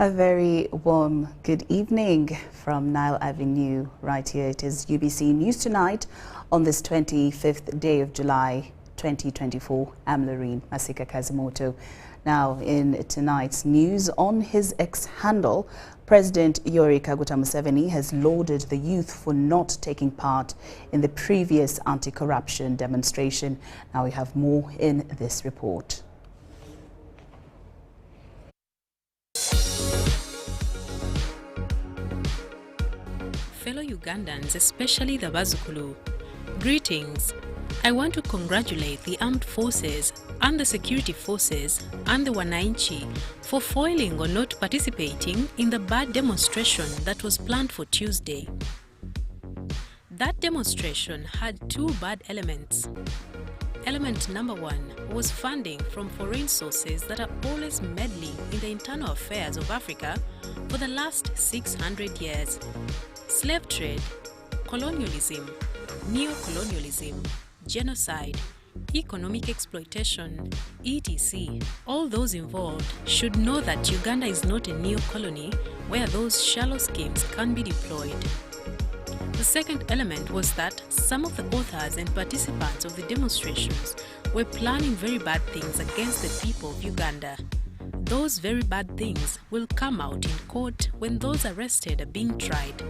A very warm good evening from Nile Avenue right here. It is UBC News Tonight on this 25th day of July 2024. I'm Lauryn Masika Kazimoto. Now in tonight's news, on his X handle, President Yoweri Kaguta Museveni has lauded the youth for not taking part in the previous anti-corruption demonstration. Now we have more in this report. Fellow Ugandans, especially the Bazukulu, greetings. I want to congratulate the armed forces and the security forces and the Wananchi for foiling or not participating in the bad demonstration that was planned for Tuesday. That demonstration had two bad elements. Element number one was funding from foreign sources that are always meddling in the internal affairs of Africa for the last 600 years. Slave trade, colonialism, neo-colonialism, genocide, economic exploitation, etc. All those involved should know that Uganda is not a neo-colony where those shallow schemes can be deployed. The second element was that some of the authors and participants of the demonstrations were planning very bad things against the people of Uganda. Those very bad things will come out in court when those arrested are being tried.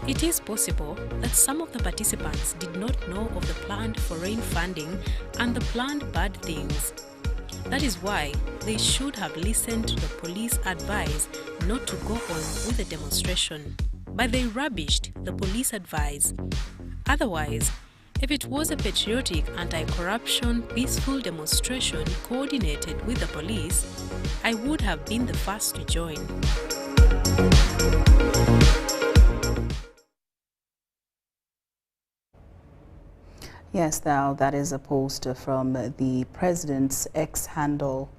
It is possible that some of the participants did not know of the planned foreign funding and the planned bad things. That is why they should have listened to the police advice not to go on with the demonstration. But they rubbished the police advice. Otherwise, if it was a patriotic anti-corruption peaceful demonstration coordinated with the police, I would have been the first to join. Yes, now that is a post from the President's X handle.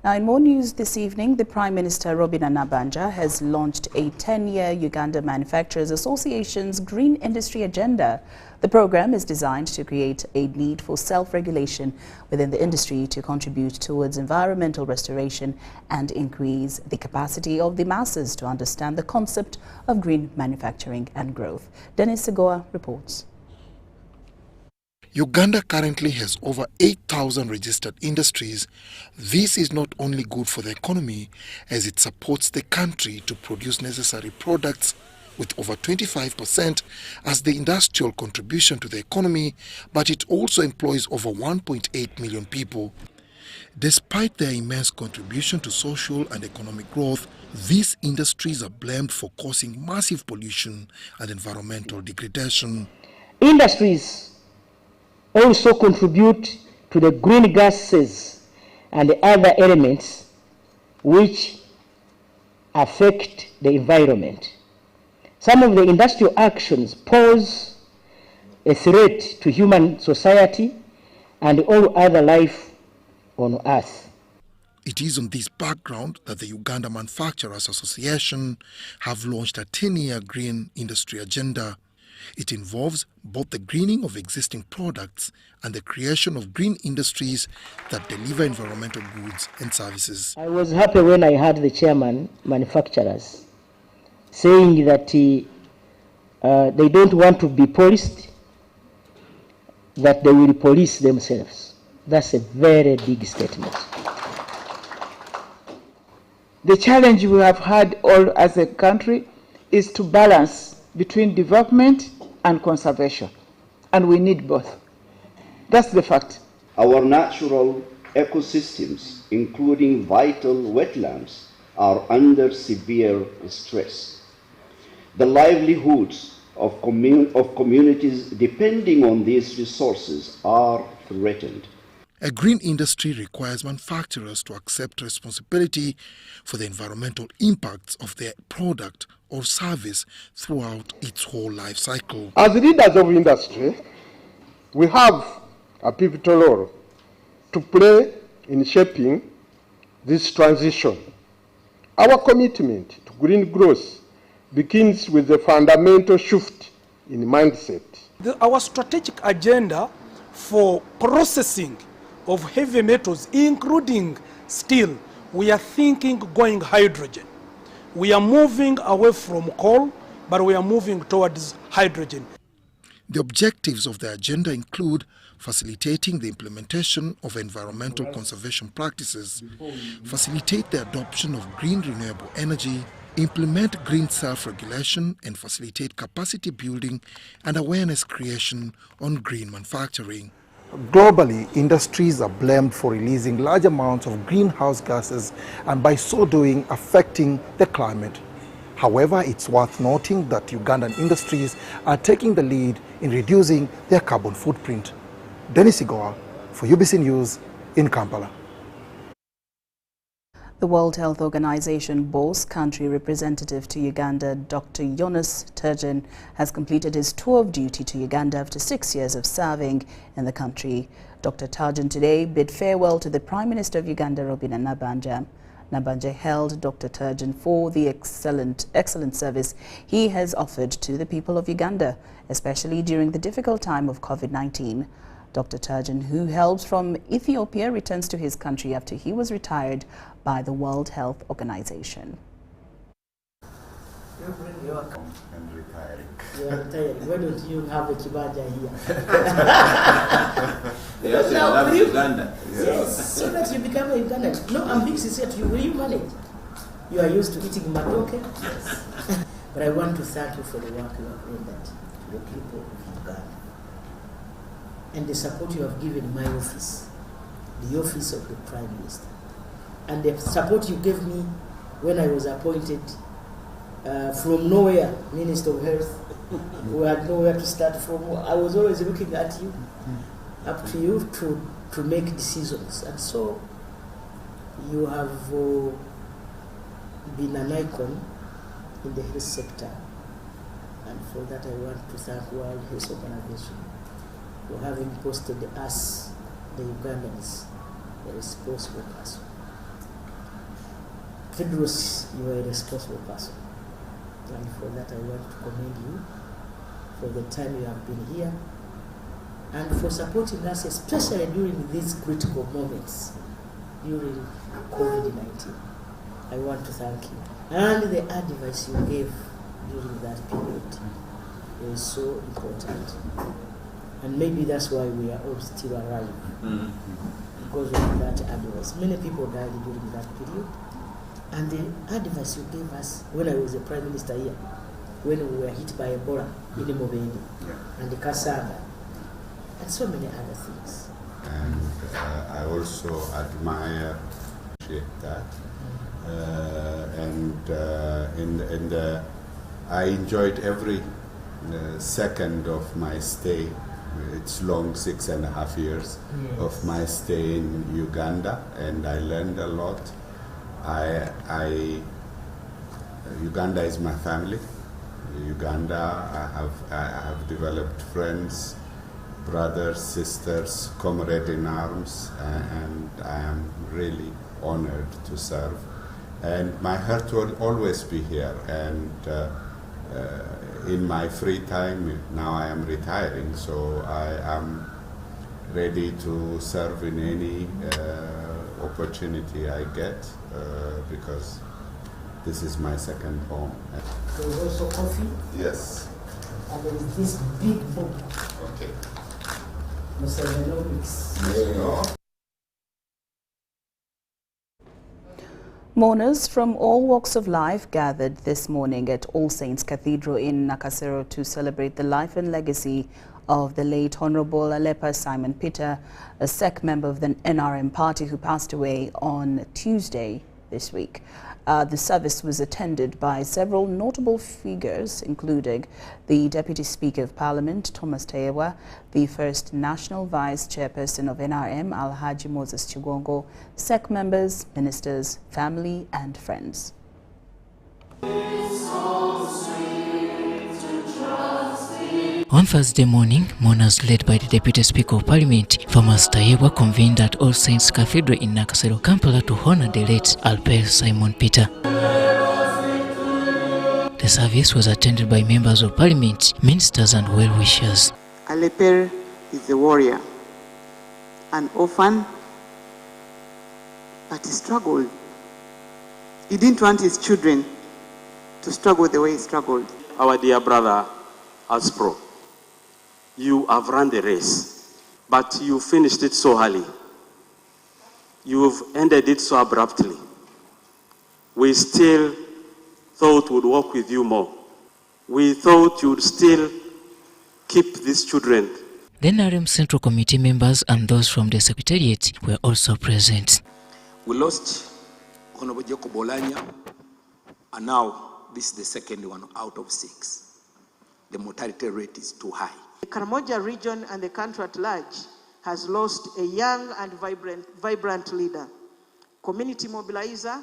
Now, in more news this evening, the Prime Minister Robin Anabanja has launched a 10-year Uganda Manufacturers Association's Green Industry Agenda. The program is designed to create a need for self-regulation within the industry to contribute towards environmental restoration and increase the capacity of the masses to understand the concept of green manufacturing and growth. Dennis Segoa reports. Uganda currently has over 8,000 registered industries. This is not only good for the economy, as it supports the country to produce necessary products, with over 25% as the industrial contribution to the economy, but it also employs over 1.8 million people. Despite their immense contribution to social and economic growth, these industries are blamed for causing massive pollution and environmental degradation. Industries also contribute to the green gases and the other elements which affect the environment. Some of the industrial actions pose a threat to human society and all other life on Earth. It is on this background that the Uganda Manufacturers Association have launched a 10-year green industry agenda. It involves both the greening of existing products and the creation of green industries that deliver environmental goods and services. I was happy when I heard the chairman, manufacturers, saying that they don't want to be policed, that they will police themselves. That's a very big statement. The challenge we have had all as a country is to balance between development and conservation, and we need both. That's the fact. Our natural ecosystems, including vital wetlands, are under severe stress. The livelihoods of communities depending on these resources are threatened. A green industry requires manufacturers to accept responsibility for the environmental impacts of their product or service throughout its whole life cycle. As leaders of industry, we have a pivotal role to play in shaping this transition. Our commitment to green growth begins with the fundamental shift in mindset. Our strategic agenda for processing of heavy metals, including steel, we are thinking going hydrogen. we are moving away from coal, but we are moving towards hydrogen. The objectives of the agenda include facilitating the implementation of environmental conservation practices, facilitate the adoption of green renewable energy, implement green self-regulation, and facilitate capacity building and awareness creation on green manufacturing. Globally, industries are blamed for releasing large amounts of greenhouse gases and by so doing affecting the climate. However, it's worth noting that Ugandan industries are taking the lead in reducing their carbon footprint. Dennis Igoa for UBC News in Kampala. The World Health Organization boss country representative to Uganda, Dr. Jonas Turgeon, has completed his tour of duty to Uganda after 6 years of serving in the country. Dr. Turgeon today bid farewell to the Prime Minister of Uganda, Robin Nabanja. Nabanja hailed Dr. Turgeon for the excellent service he has offered to the people of Uganda, especially during the difficult time of COVID-19. Dr. Turgeon, who hails from Ethiopia, returns to his country after he was retired by the World Health Organization. And retiring. You are retiring. Why don't you have a kibanja here? Yes, now, Uganda. Yes, so that you become a Ugandan. No, I'm being sincere to you. Will you manage? You are used to eating matoke. Yes. But I want to thank you for the work you have rendered to the people of Uganda and the support you have given my office, the office of the Prime Minister, and the support you gave me when I was appointed from nowhere, Minister of Health, who had nowhere to start from. I was always looking at you, up to you to make decisions. And so you have been an icon in the health sector. And for that I want to thank World Health Organization for having posted us, the Ugandans, a responsible person. Tedros, you are a responsible person. And for that I want to commend you for the time you have been here and for supporting us, especially during these critical moments during COVID-19. I want to thank you. And the advice you gave during that period was so important. And maybe that's why we are all still alive, because of that advice. Many people died during that period. And the advice you gave us when I was the Prime Minister here, when we were hit by Ebola in Mobendi, and the Kasanga, and so many other things. And I also admire, appreciate that. I enjoyed every second of my stay. It's long, 6.5 years of my stay in Uganda, and I learned a lot. Uganda is my family. Uganda, I have developed friends, brothers, sisters, comrades in arms, and I am really honored to serve. And my heart will always be here. And in my free time, now I am retiring, so I am ready to serve in any opportunity I get, because this is my second home. There is also coffee. Yes. And there is this big book. Okay. There you go. Mourners from all walks of life gathered this morning at All Saints Cathedral in Nakasero to celebrate the life and legacy of the late Honorable Alepa Simon Peter, a SEC member of the NRM party who passed away on Tuesday this week. The service was attended by several notable figures, including the Deputy Speaker of Parliament, Thomas Tayewa, the first National Vice Chairperson of NRM, Alhaji Moses Chigongo, SEC members, ministers, family and friends. On Thursday morning, mourners led by the Deputy Speaker of Parliament, Thomas Tayewa, convened at All Saints Cathedral in Nakasero, Kampala to honor the late Alepa Simon Peter. The service was attended by members of Parliament, ministers and well-wishers. Alepa is a warrior, an orphan, but he struggled. He didn't want his children to struggle the way he struggled. Our dear brother Aspro, you have run the race, but you finished it so early. You've ended it so abruptly. We still thought we'd work with you more. We thought you'd still keep these children. The NRM Central Committee members and those from the Secretariat were also present. We lost Honorable Jacob Olanya, and now this is the second one out of 6. The mortality rate is too high. The Karamoja region and the country at large has lost a young and vibrant leader, community mobilizer,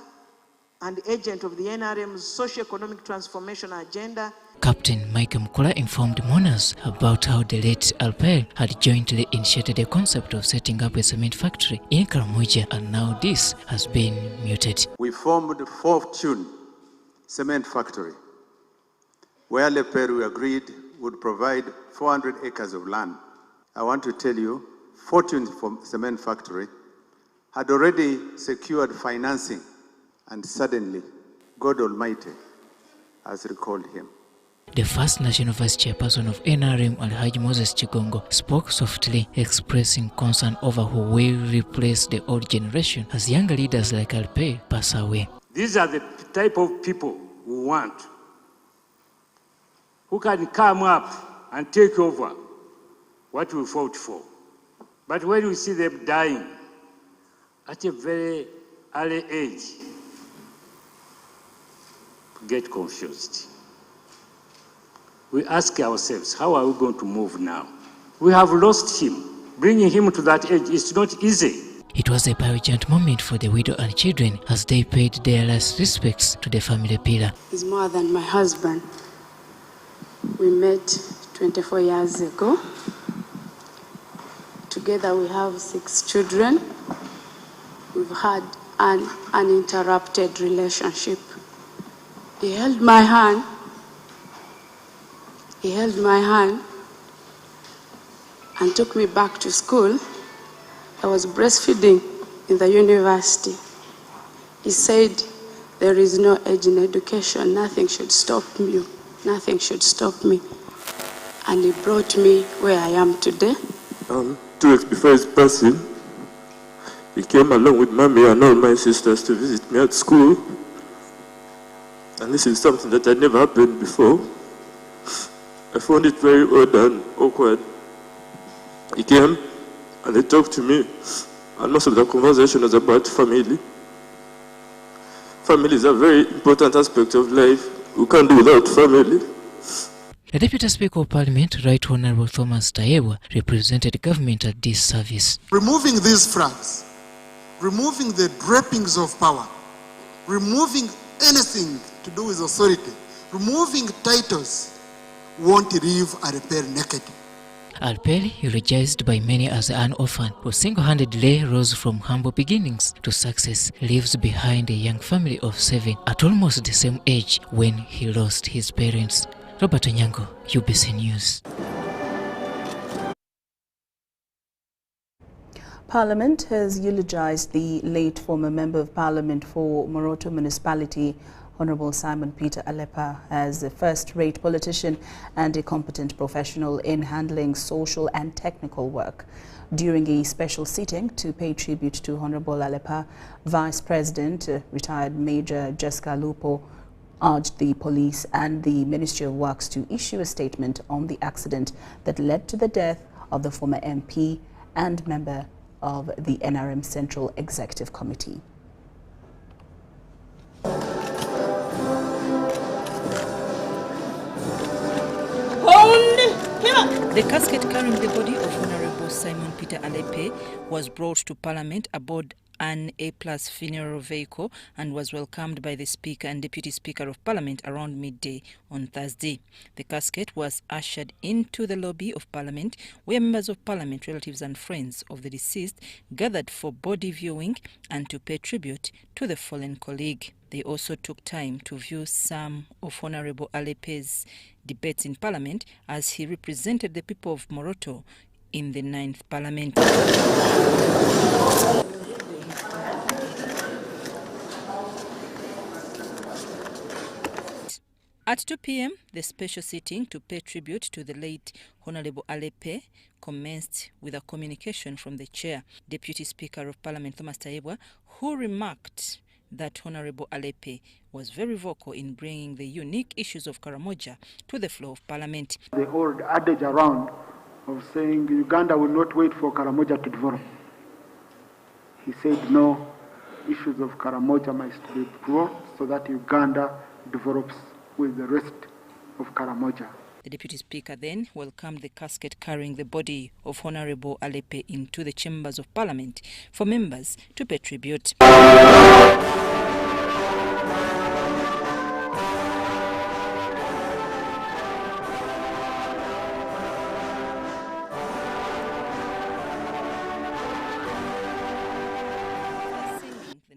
and agent of the NRM's socio-economic transformation agenda. Captain Mike Mkola informed mourners about how the late Alper had jointly initiated the concept of setting up a cement factory in Karamoja, and now this has been muted. We formed Fortune Cement Factory, where Leper, we agreed, would provide 400 acres of land. I want to tell you, Fortune Cement Factory had already secured financing, and suddenly, God Almighty has recalled him. The first National Vice Chairperson of NRM, Alhaji Moses Chigongo, spoke softly, expressing concern over who will replace the old generation as younger leaders like Alpe pass away. These are the type of people we want, who can come up and take over what we fought for. But when we see them dying at a very early age, we get confused. We ask ourselves, how are we going to move now? We have lost him. Bringing him to that age is not easy. It was a poignant moment for the widow and children as they paid their last respects to the family pillar. He's more than my husband. We met 24 years ago. Together we have 6 children. We've had an uninterrupted relationship. He held my hand. He held my hand and took me back to school. I was breastfeeding in the university. He said, there is no age in education. Nothing should stop you. Nothing should stop me. And he brought me where I am today. 2 weeks before his passing, he came along with mommy and all my sisters to visit me at school. And this is something that had never happened before. I found it very odd and awkward. He came and he talked to me, and most of the conversation was about family. Family is a very important aspect of life. We can't do without family. The Deputy Speaker of Parliament, Right Honourable Thomas Tayewa, represented government at this service. Removing these flags, removing the drapings of power, removing anything to do with authority, removing titles, won't leave Alper naked. Alper, eulogized by many as an orphan who single-handedly rose from humble beginnings to success, leaves behind a young family of 7 at almost the same age when he lost his parents. Robert Onyango, UBC News. Parliament has eulogized the late former Member of Parliament for Moroto Municipality, Honorable Simon Peter Alepa, as a first-rate politician and a competent professional in handling social and technical work. During a special sitting to pay tribute to Honorable Alepa, Vice President, retired Major Jessica Lupo, urged the police and the Ministry of Works to issue a statement on the accident that led to the death of the former MP and member of the NRM Central Executive Committee. The casket carrying the body of Honorable Simon Peter Alepe was brought to Parliament aboard an A-plus funeral vehicle and was welcomed by the Speaker and Deputy Speaker of Parliament around midday on Thursday. The casket was ushered into the lobby of Parliament, where members of Parliament, relatives and friends of the deceased gathered for body viewing and to pay tribute to the fallen colleague. They also took time to view some of Honorable Alepe's debates in Parliament as he represented the people of Moroto in the 9th Parliament. At 2 p.m., the special sitting to pay tribute to the late Honorable Alepe commenced with a communication from the chair, Deputy Speaker of Parliament Thomas Tayebwa, who remarked that Honorable Alepe was very vocal in bringing the unique issues of Karamoja to the floor of Parliament. The old adage around of saying Uganda will not wait for Karamoja to develop. He said no, issues of Karamoja must be brought so that Uganda develops with the rest of Karamoja. The Deputy Speaker then welcomed the casket carrying the body of Honorable Alepe into the chambers of Parliament for members to pay tribute.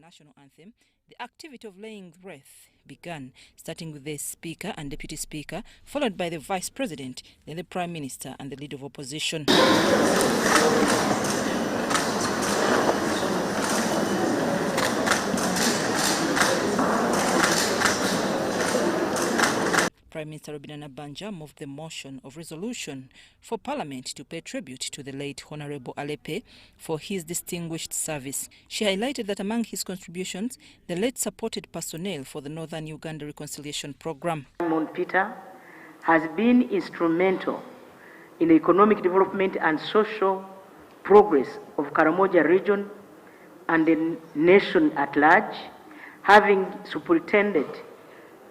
National anthem, the activity of laying wreath began, starting with the Speaker and Deputy Speaker, followed by the Vice President, then the Prime Minister and the Leader of Opposition. Prime Minister Robin Nabanja moved the motion of resolution for Parliament to pay tribute to the late Honorable Alepe for his distinguished service. She highlighted that among his contributions, the late supported personnel for the Northern Uganda Reconciliation Program. Simon Peter has been instrumental in the economic development and social progress of Karamoja region and the nation at large, having superintended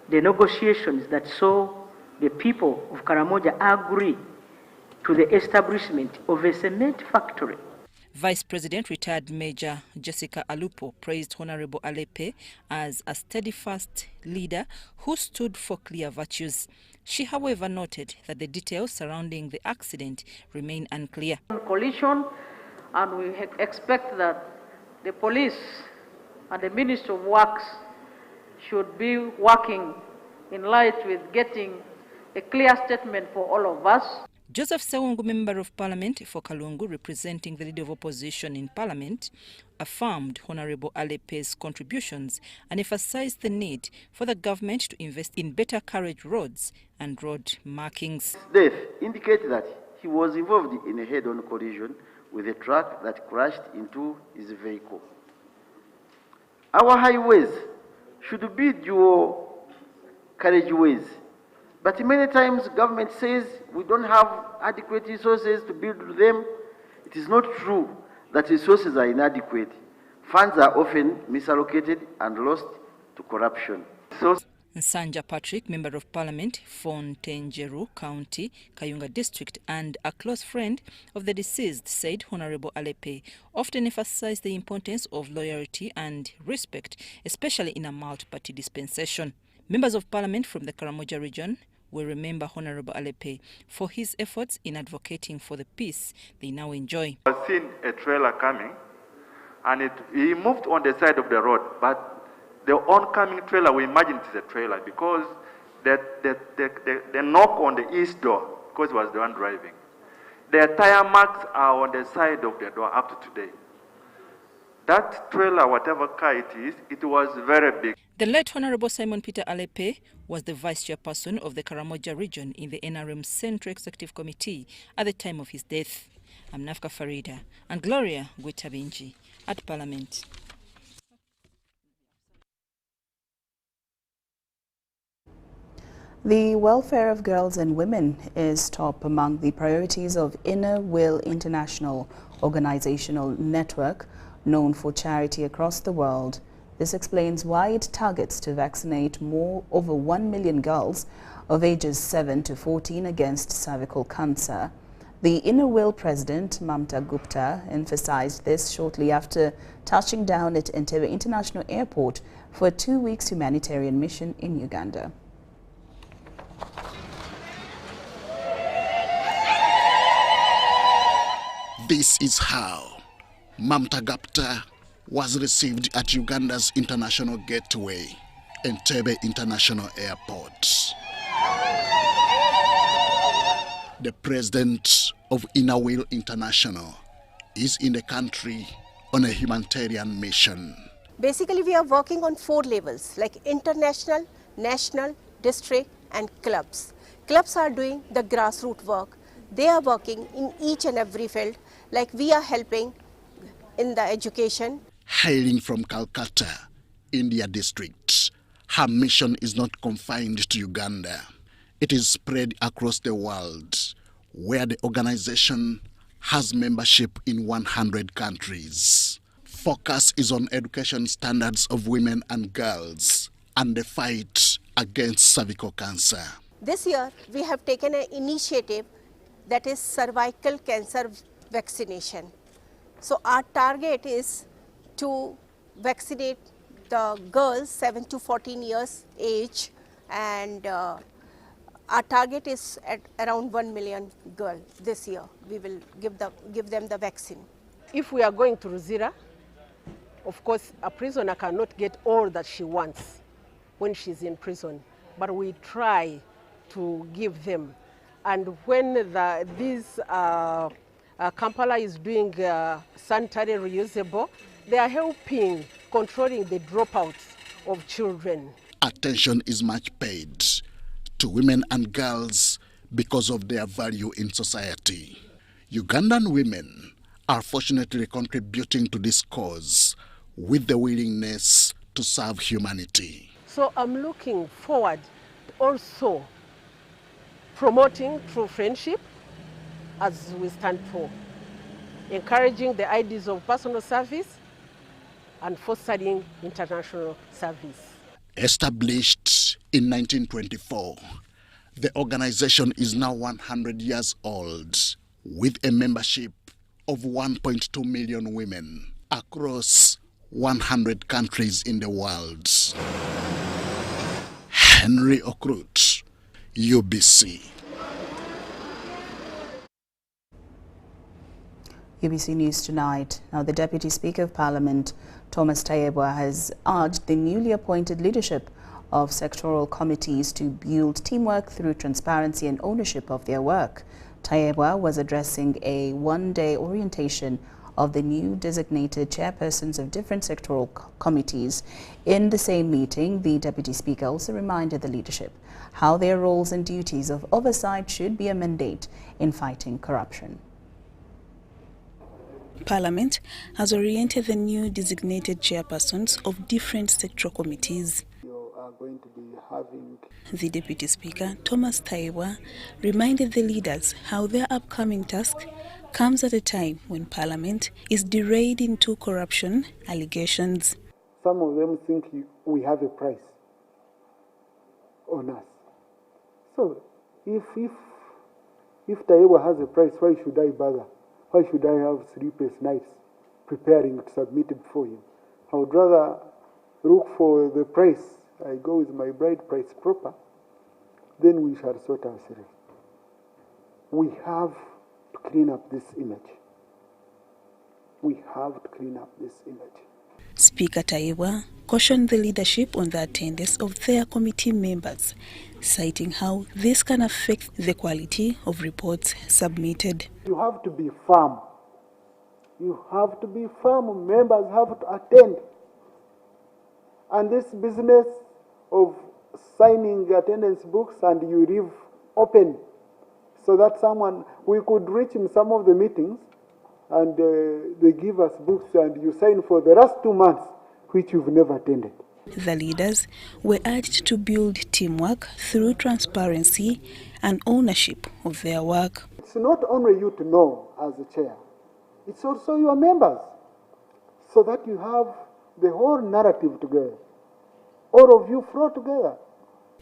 the negotiations that saw the people of Karamoja agree to the establishment of a cement factory. Vice President retired Major Jessica Alupo praised Honorable Alepe as a steadfast leader who stood for clear virtues. She, however, noted that the details surrounding the accident remain unclear. Collision, and we expect that the police and the Ministry of Works should be working in light with getting a clear statement for all of us. Joseph Sewungu, Member of Parliament for Kalungu, representing the Leader of Opposition in Parliament, affirmed Honorable Alepe's contributions and emphasized the need for the government to invest in better carriage roads and road markings. Death indicated that he was involved in a head-on collision with a truck that crashed into his vehicle. Our highways should be dual carriageways, but many times government says we don't have adequate resources to build them. It is not true that resources are inadequate. Funds are often misallocated and lost to corruption. Nsanja Patrick, Member of Parliament for Ntenjeru County, Kayunga District, and a close friend of the deceased, said Honorable Alepe often emphasized the importance of loyalty and respect, especially in a multi-party dispensation. Members of Parliament from the Karamoja region will remember Honorable Alepe for his efforts in advocating for the peace they now enjoy. I've seen a trailer coming, and he moved on the side of the road, but the oncoming trailer, we imagine it is a trailer because the knock on the east door, because he was the one driving. The tire marks are on the side of the door up to today. That trailer, whatever car it is, it was very big. The late Honorable Simon Peter Alepe was the Vice Chairperson of the Karamoja region in the NRM Central Executive Committee at the time of his death. I'm Nafka Farida and Gloria Gwitabinji at Parliament. The welfare of girls and women is top among the priorities of Inner Will International organizational network, known for charity across the world. This explains why it targets to vaccinate over 1 million girls of ages 7 to 14 against cervical cancer. The Inner Will president, Mamta Gupta, emphasized this shortly after touching down at Entebbe International Airport for a 2-week humanitarian mission in Uganda. This is how Mamta Gupta was received at Uganda's international gateway, Entebbe International Airport. The president of Inner Will International is in the country on a humanitarian mission. Basically, we are working on 4 levels like international, national, district and clubs. Clubs are doing the grassroots work. They are working in each and every field, like we are helping in the education. Hailing from Calcutta, India district, her mission is not confined to Uganda. It is spread across the world, where the organization has membership in 100 countries. Focus is on education standards of women and girls and the fight against cervical cancer. This year, we have taken an initiative that is cervical cancer vaccination. So our target is to vaccinate the girls 7 to 14 years age, and our target is at around 1 million girls this year. We will give them the vaccine. If we are going to Ruzira, of course, a prisoner cannot get all that she wants when she's in prison, but we try to give them. And when this Kampala is doing sanitary reusable, they are helping controlling the dropouts of children. Attention is much paid to women and girls because of their value in society. Ugandan women are fortunately contributing to this cause with the willingness to serve humanity. So I'm looking forward also promoting true friendship as we stand for, encouraging the ideas of personal service and fostering international service. Established in 1924, the organization is now 100 years old with a membership of 1.2 million women across 100 countries in the world. Henry Okrut, UBC. UBC News Tonight. Now, the Deputy Speaker of Parliament, Thomas Tayebwa, has urged the newly appointed leadership of sectoral committees to build teamwork through transparency and ownership of their work. Tayebwa was addressing a one-day orientation of the new designated chairpersons of different sectoral committees. In the same meeting, the Deputy Speaker also reminded the leadership how their roles and duties of oversight should be a mandate in fighting corruption. Parliament has oriented the new designated chairpersons of different sectoral committees. The Deputy Speaker, Thomas Tayebwa, reminded the leaders how their upcoming task comes at a time when Parliament is derailed into corruption allegations. Some of them think we have a price on us. So if Tayebwa has a price, why should I bother? Why should I have sleepless nights preparing to submit it before him? I would rather look for the price. I go with my bride price proper, then we shall sort ourselves. We have to clean up this image. We have to clean up this image. Speaker Tayebwa cautioned the leadership on the attendance of their committee members, citing how this can affect the quality of reports submitted. You have to be firm. You have to be firm. Members have to attend. And this business of signing attendance books and you leave open so that we could reach in some of the meetings and they give us books and you sign for the last 2 months, which you've never attended. The leaders were urged to build teamwork through transparency and ownership of their work. It's not only you to know as a chair, it's also your members, so that you have the whole narrative together. All of you flow together.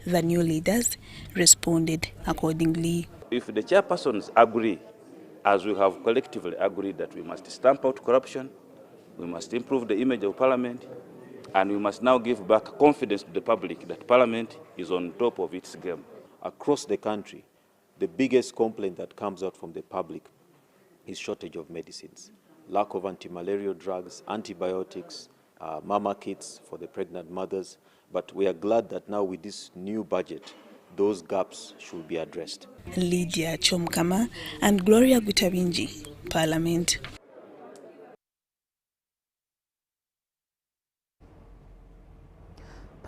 The new leaders responded accordingly. If the chairpersons agree, as we have collectively agreed, that we must stamp out corruption, we must improve the image of Parliament, and we must now give back confidence to the public that Parliament is on top of its game. Across the country, the biggest complaint that comes out from the public is shortage of medicines, lack of anti-malarial drugs, antibiotics, mama kits for the pregnant mothers. But we are glad that now with this new budget, those gaps should be addressed. Lydia Chomkama and Gloria Gutabinji, Parliament.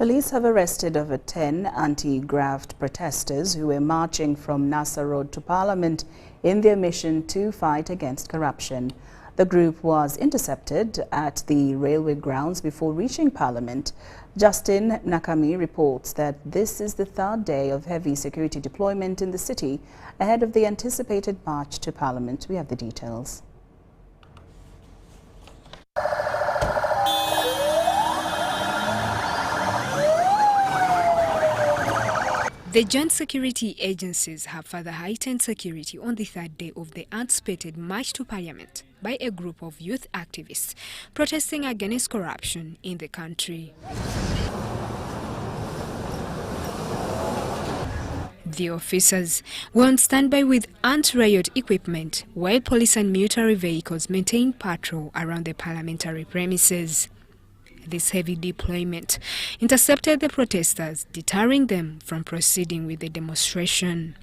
Police have arrested over 10 anti-graft protesters who were marching from Nasser Road to Parliament in their mission to fight against corruption. The group was intercepted at the railway grounds before reaching Parliament. Justin Nakami reports that this is the third day of heavy security deployment in the city ahead of the anticipated march to Parliament. We have the details. The joint security agencies have further heightened security on the third day of the anticipated march to Parliament by a group of youth activists protesting against corruption in the country. The officers were on standby with anti-riot equipment while police and military vehicles maintained patrol around the parliamentary premises. This heavy deployment intercepted the protesters, deterring them from proceeding with the demonstration.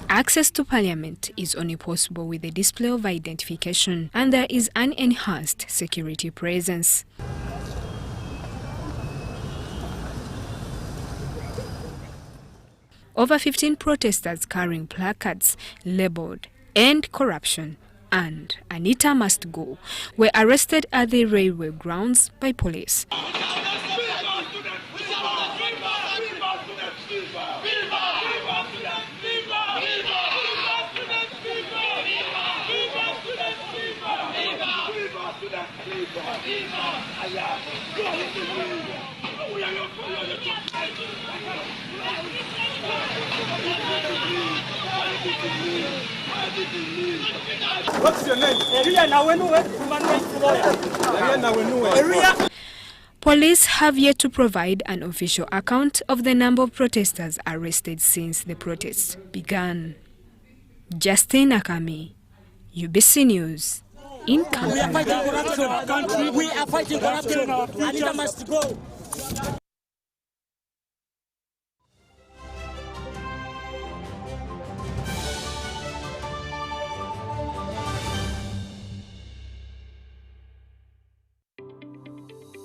Access to Parliament is only possible with the display of identification, and there is an enhanced security presence. Over 15 protesters carrying placards labeled "End Corruption" and "Anita must go" were arrested at the railway grounds by police. What's your name? Police have yet to provide an official account of the number of protesters arrested since the protests began. Justin Nakami, UBC News, in Kampala. We are fighting corruption. We are fighting corruption. Anita must go.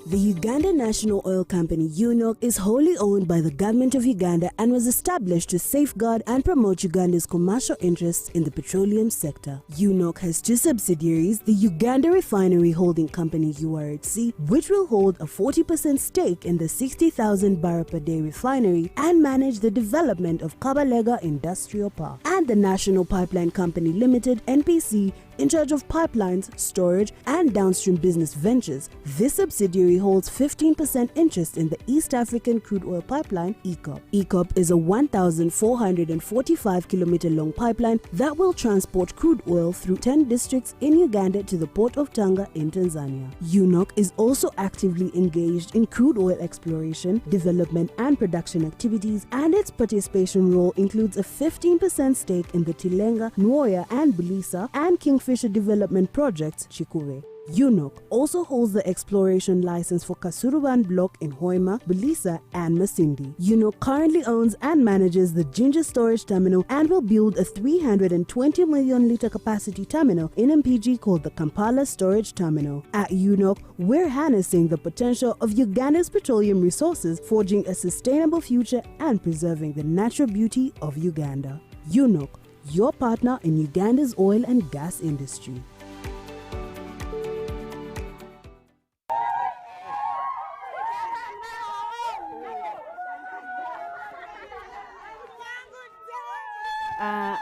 The Uganda National Oil Company, UNOC, is wholly owned by the government of Uganda and was established to safeguard and promote Uganda's commercial interests in the petroleum sector. UNOC has two subsidiaries, the Uganda Refinery Holding Company, URHC, which will hold a 40% stake in the 60,000 barrel per day refinery and manage the development of Kabalega Industrial Park, and the National Pipeline Company Limited, NPC, in charge of pipelines, storage, and downstream business ventures. This subsidiary holds 15% interest in the East African Crude Oil Pipeline, EACOP. EACOP is a 1,445-kilometer long pipeline that will transport crude oil through 10 districts in Uganda to the port of Tanga in Tanzania. UNOC is also actively engaged in crude oil exploration, development, and production activities, and its participation role includes a 15% stake in the Tilenga, Nwoya, and Bulisa, and Kingfisher Development Projects, Chikure. UNOC also holds the exploration license for Kasuruban Block in Hoima, Bulisa, and Masindi. UNOC currently owns and manages the Ginger Storage Terminal and will build a 320 million litre capacity terminal in MPG called the Kampala Storage Terminal. At UNOC, we're harnessing the potential of Uganda's petroleum resources, forging a sustainable future and preserving the natural beauty of Uganda. UNOC, your partner in Uganda's oil and gas industry.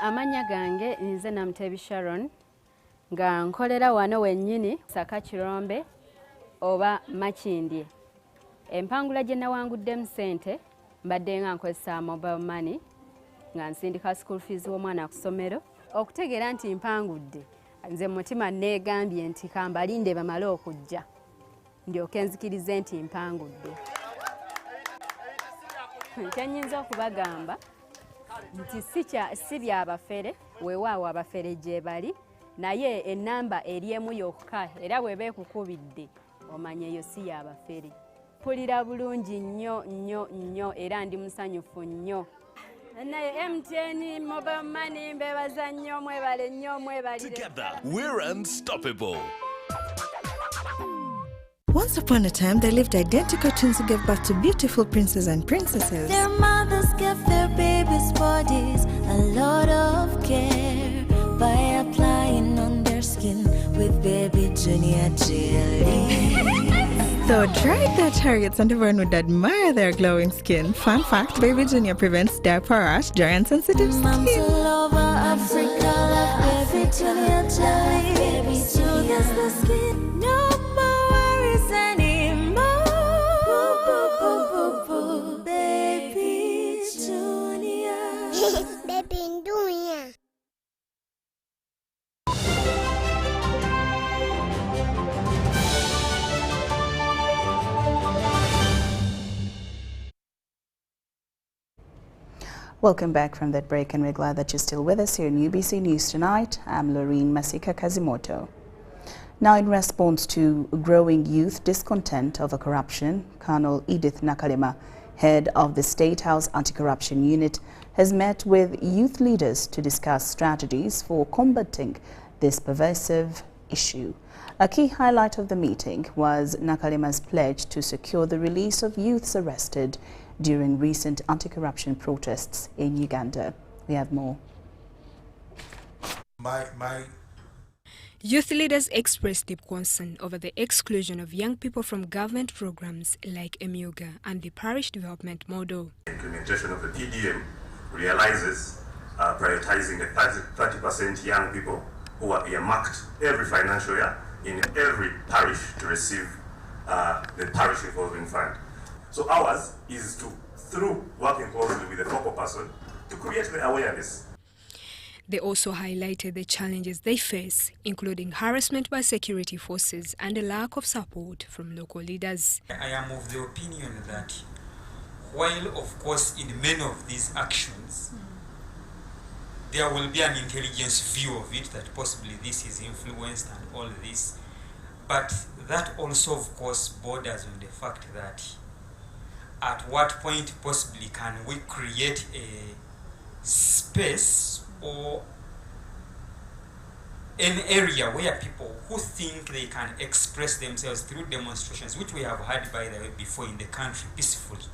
Amanya gange nze Namtebi Sharon nga nkolera wano wennyini Saka Kirombe oba Makindye. Empangula gye nawanguddemu ssente mbadde nga nkozesa mobile money nga nsindika school fees w'omwana ku ssomero. Okutegeera nti mpangudde nze mutima neegambye nti kambalinde bamale okujja ndyoke nzikirize nti mpangudde. Kyennyinza okubagamba nti si byabafere weewaawo abafere gye bali naye ennamba eri emu yokka era bw'eba ekukubidde omanye eyo si yabafere. Mpulira bulungi nnyo nnyo nnyo era ndi musanyufu nnyo. Naye MTN mobile money mbebaza nnyo mwebale nnyo mwebalire. Together we're unstoppable. Once upon a time, they lived identical twins who gave birth to beautiful princes and princesses. Their mothers gave their babies' bodies a lot of care by applying on their skin with baby Junior jelly. Though dried their chariots and everyone would admire their glowing skin. Fun fact, baby Junior prevents diaper rash, dry and sensitive skin. Moms all over Africa love baby Junior jelly. Baby soothes the skin. No more worries anymore. Baby Junior. Baby Junior. Welcome back from that break, and we're glad that you're still with us here in UBC News Tonight. I'm Lauryn Masika Kazimoto. Now, in response to growing youth discontent over corruption, Colonel Edith Nakalema, head of the State House Anti-Corruption Unit, has met with youth leaders to discuss strategies for combating this pervasive issue. A key highlight of the meeting was Nakalema's pledge to secure the release of youths arrested during recent anti-corruption protests in Uganda. We have more. Youth leaders expressed deep concern over the exclusion of young people from government programs like EMUGA and the parish development model. Implementation of the PDM realizes prioritizing the 30% young people who are earmarked every financial year in every parish to receive the parish revolving fund. So ours is to, through working closely with the focal person, to create the awareness. They also highlighted the challenges they face, including harassment by security forces and a lack of support from local leaders. I am of the opinion that while, of course, in many of these actions, there will be an intelligence view of it, that possibly this is influenced and all this, but that also, of course, borders on the fact that at what point possibly can we create a space or an area where people who think they can express themselves through demonstrations, which we have had, by the way, before in the country peacefully.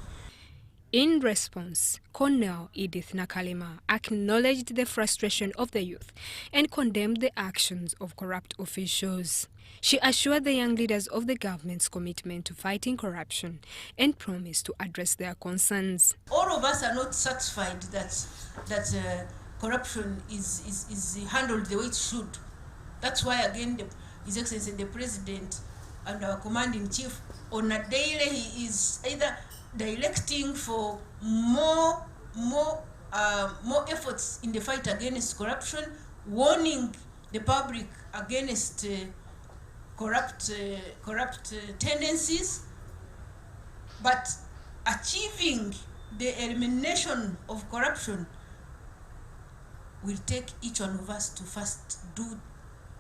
In response, Colonel Edith Nakalema acknowledged the frustration of the youth and condemned the actions of corrupt officials. She assured the young leaders of the government's commitment to fighting corruption and promised to address their concerns. All of us are not satisfied that corruption is handled the way it should. That's why, again, His Excellency the President and our commanding chief, on a daily, he is either directing for more efforts in the fight against corruption, warning the public against corrupt tendencies, but achieving the elimination of corruption will take each one of us to first do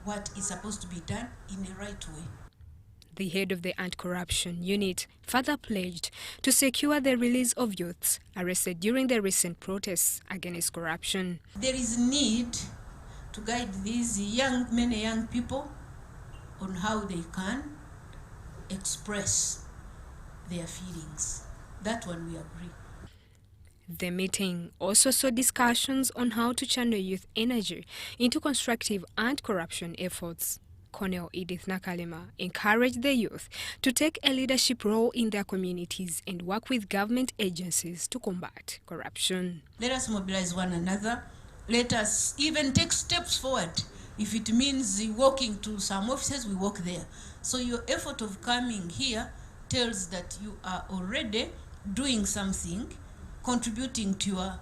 what is supposed to be done in the right way. The head of the anti-corruption unit further pledged to secure the release of youths arrested during the recent protests against corruption. There is need to guide these many young people on how they can express their feelings. That one we agree. The meeting also saw discussions on how to channel youth energy into constructive anti-corruption efforts. Colonel Edith Nakalema encouraged the youth to take a leadership role in their communities and work with government agencies to combat corruption. Let us mobilize one another. Let us even take steps forward. If it means walking to some offices, we walk there. So your effort of coming here tells that you are already doing something, contributing to your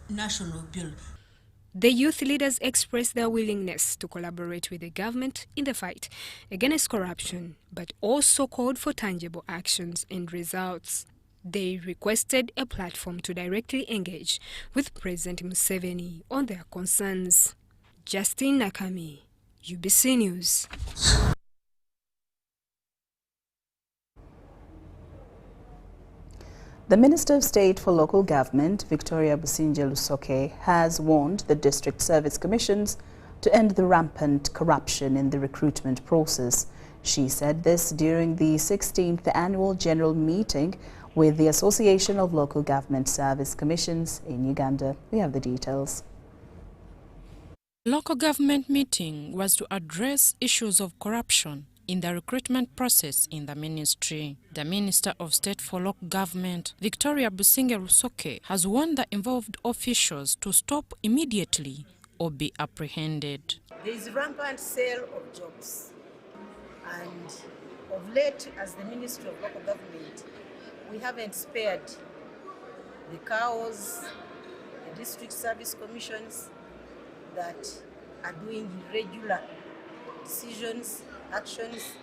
national build. The youth leaders expressed their willingness to collaborate with the government in the fight against corruption, but also called for tangible actions and results. They requested a platform to directly engage with President Museveni on their concerns. Justin Nakami, UBC News. The Minister of State for Local Government, Victoria Businje-Lusoke, has warned the district service commissions to end the rampant corruption in the recruitment process She said this during the 16th annual general meeting with the Association of Local Government Service Commissions in Uganda. We have the details. Local government meeting was to address issues of corruption in the recruitment process in the ministry. The Minister of State for Local Government, Victoria Businge-Lusoke, has warned the involved officials to stop immediately or be apprehended. There is rampant sale of jobs, and of late, as the Ministry of Local Government, we haven't spared the CAOs, the district service commissions that are doing irregular decisions, actions,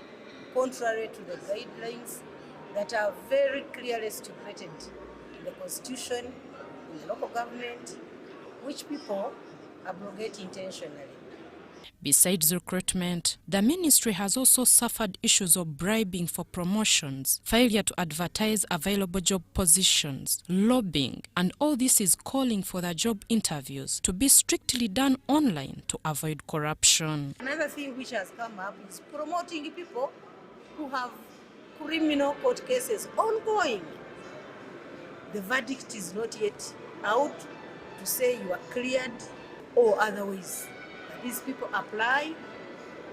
contrary to the guidelines that are very clearly stipulated in the Constitution, in the local government, which people abrogate intentionally. Besides recruitment, the ministry has also suffered issues of bribing for promotions, failure to advertise available job positions, lobbying, and all this is calling for the job interviews to be strictly done online to avoid corruption. Another thing which has come up is promoting people who have criminal court cases ongoing. The verdict is not yet out to say you are cleared or otherwise. These people apply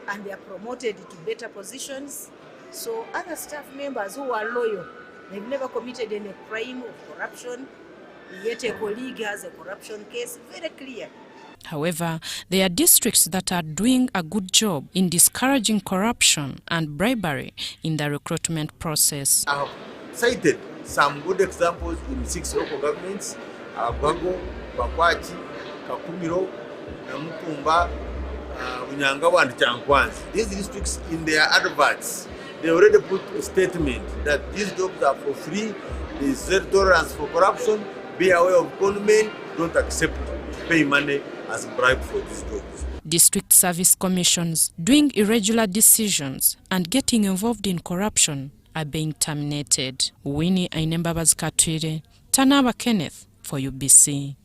and they are promoted to better positions. So other staff members who are loyal, they've never committed any crime of corruption, yet a colleague has a corruption case, very clear. However, there are districts that are doing a good job in discouraging corruption and bribery in the recruitment process. I have cited some good examples in 6 local governments: Agwago, Bakwachi, Kakumiro, Namutumba, Unyangawa and Chankwanzi. These districts, in their adverts, they already put a statement that these jobs are for free, there is zero tolerance for corruption, be aware of conmen, don't accept pay money as bribe for these jobs. District service commissions doing irregular decisions and getting involved in corruption are being terminated. Winnie Ainembabazi Katwire, Tanaba Kenneth for UBC.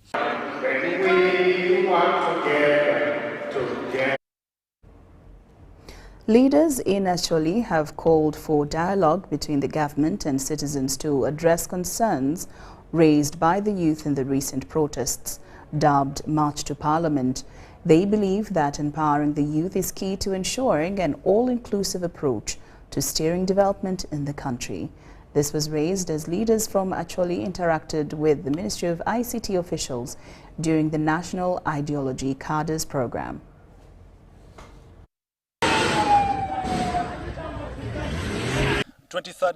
Leaders in Acholi have called for dialogue between the government and citizens to address concerns raised by the youth in the recent protests, dubbed March to Parliament. They believe that empowering the youth is key to ensuring an all-inclusive approach to steering development in the country. This was raised as leaders from Acholi interacted with the Ministry of ICT officials during the National Ideology Cadres program.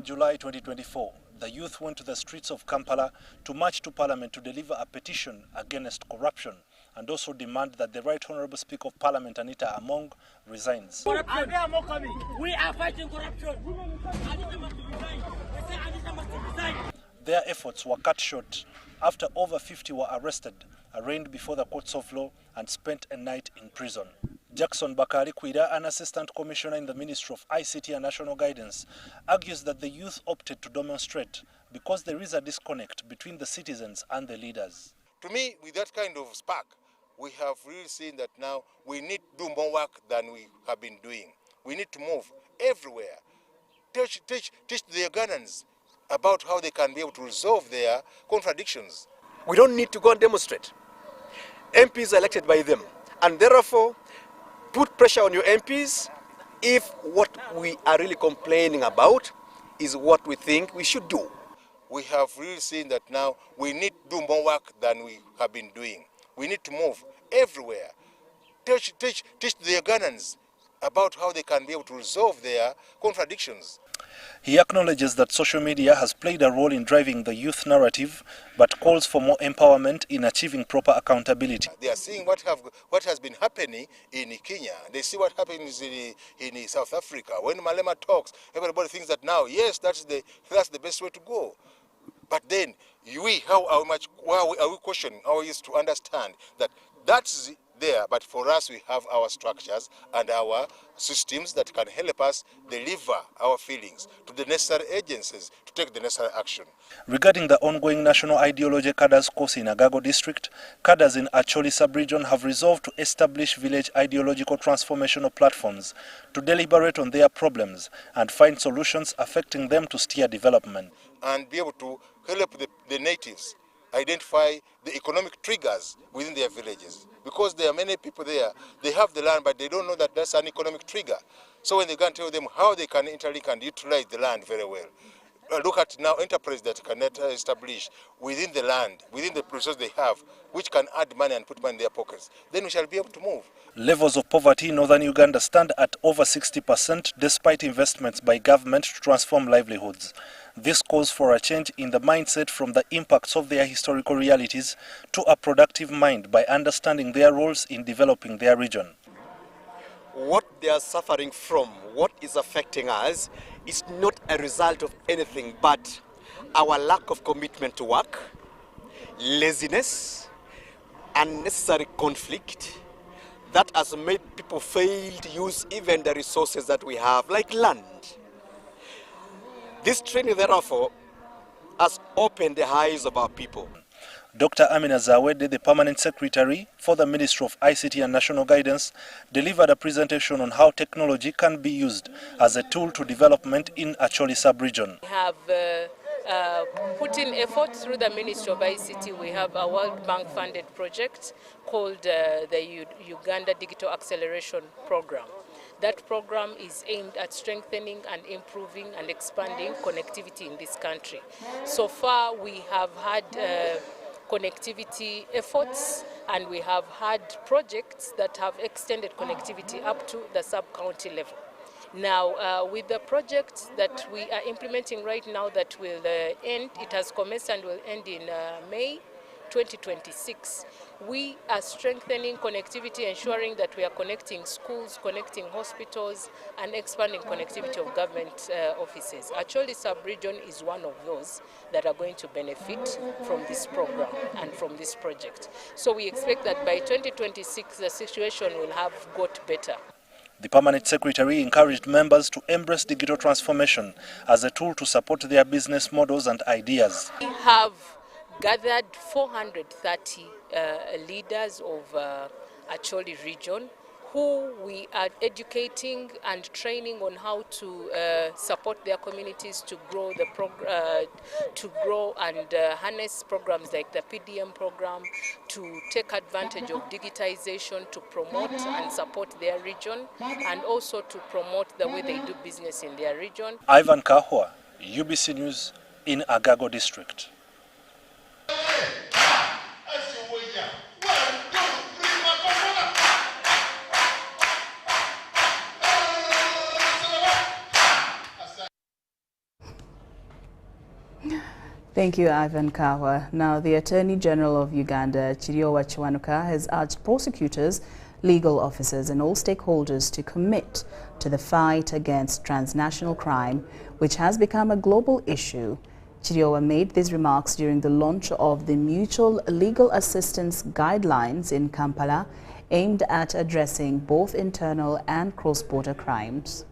July 2024, the youth went to the streets of Kampala to march to Parliament to deliver a petition against corruption and also demand that the Right Honourable Speaker of Parliament, Anita Among, resigns. Corruption. We are fighting corruption. Anita must resign. We say Anita must resign. Their efforts were cut short after over 50 were arrested, arraigned before the courts of law and spent a night in prison. Jackson Bakari Kwira, an assistant commissioner in the Ministry of ICT and National Guidance, argues that the youth opted to demonstrate because there is a disconnect between the citizens and the leaders. To me, with that kind of spark, we have really seen that now we need to do more work than we have been doing. We need to move everywhere, teach the Ugandans about how they can be able to resolve their contradictions. We don't need to go and demonstrate. MPs are elected by them, and therefore put pressure on your MPs if what we are really complaining about is what we think we should do. We have really seen that now we need to do more work than we have been doing. We need to move everywhere, teach the Ugandans about how they can be able to resolve their contradictions. He acknowledges that social media has played a role in driving the youth narrative, but calls for more empowerment in achieving proper accountability. They are seeing what has been happening in Kenya. They see what happens in South Africa. When Malema talks, everybody thinks that now, yes, that's the best way to go. But then, are we questioning our youth to understand that that's there, but for us, we have our structures and our systems that can help us deliver our feelings to the necessary agencies to take the necessary action. Regarding the ongoing national ideology cadres course in Agago district, cadres in Acholi sub-region have resolved to establish village ideological transformational platforms to deliberate on their problems and find solutions affecting them to steer development. And be able to help the natives identify the economic triggers within their villages. Because there are many people there, they have the land, but they don't know that that's an economic trigger. So when they can tell them how they can interlink and utilize the land very well. Look at now enterprise that can establish within the land, within the resources they have, which can add money and put money in their pockets. Then we shall be able to move. Levels of poverty in northern Uganda stand at over 60% despite investments by government to transform livelihoods. This calls for a change in the mindset from the impacts of their historical realities to a productive mind by understanding their roles in developing their region. What they are suffering from, what is affecting us, is not a result of anything but our lack of commitment to work, laziness, unnecessary conflict that has made people fail to use even the resources that we have, like land. This training, therefore, has opened the eyes of our people. Dr. Amina Zawede, the Permanent Secretary for the Ministry of ICT and National Guidance, delivered a presentation on how technology can be used as a tool to development in Acholi sub-region. We have put in effort through the Ministry of ICT. We have a World Bank funded project called the Uganda Digital Acceleration Program. That program is aimed at strengthening and improving and expanding connectivity in this country. So far, we have had connectivity efforts, and we have had projects that have extended connectivity up to the sub-county level. Now, with the project that we are implementing right now that will end, it has commenced and will end in May 2026. We are strengthening connectivity, ensuring that we are connecting schools, connecting hospitals, and expanding connectivity of government offices. Acholi sub-region is one of those that are going to benefit from this program and from this project. So we expect that by 2026, the situation will have got better. The Permanent Secretary encouraged members to embrace digital transformation as a tool to support their business models and ideas. We have gathered 430 leaders of Acholi region who we are educating and training on how to support their communities to grow and harness programs like the PDM program, to take advantage of digitization to promote and support their region, and also to promote the way they do business in their region. Ivan Kahwa, UBC News in Agago district. Thank you, Ivan Kawa. Now, the Attorney General of Uganda, Chiriowa Chiwanuka, has urged prosecutors, legal officers and all stakeholders to commit to the fight against transnational crime, which has become a global issue. Chiriowa made these remarks during the launch of the Mutual Legal Assistance Guidelines in Kampala, aimed at addressing both internal and cross-border crimes.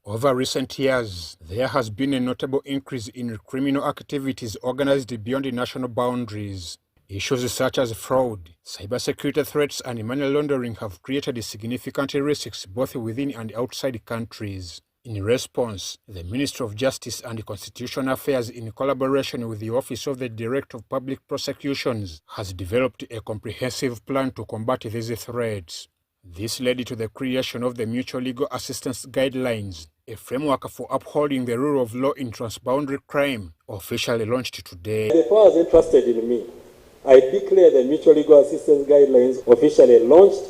Over recent years, there has been a notable increase in criminal activities organized beyond national boundaries. Issues such as fraud, cybersecurity threats and money laundering have created significant risks both within and outside countries. In response, the Ministry of Justice and Constitutional Affairs, in collaboration with the Office of the Director of Public Prosecutions, has developed a comprehensive plan to combat these threats. This led to the creation of the Mutual Legal Assistance Guidelines, a framework for upholding the rule of law in transboundary crime, officially launched today. The powers entrusted in me, I declare the Mutual Legal Assistance Guidelines officially launched.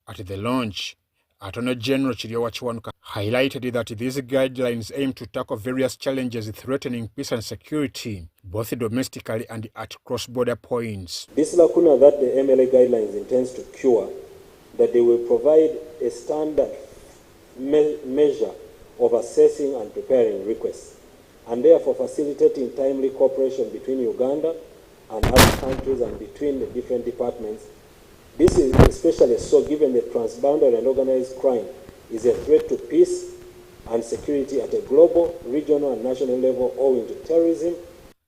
At the launch, Attorney General Chiriowa Chiwanuka highlighted that these guidelines aim to tackle various challenges threatening peace and security, both domestically and at cross-border points. This lacuna that the MLA guidelines intends to cure, that they will provide a standard measure of assessing and preparing requests, and therefore facilitating timely cooperation between Uganda and other countries and between the different departments. This is especially so given that transboundary and organized crime is a threat to peace and security at a global, regional and national level owing to terrorism.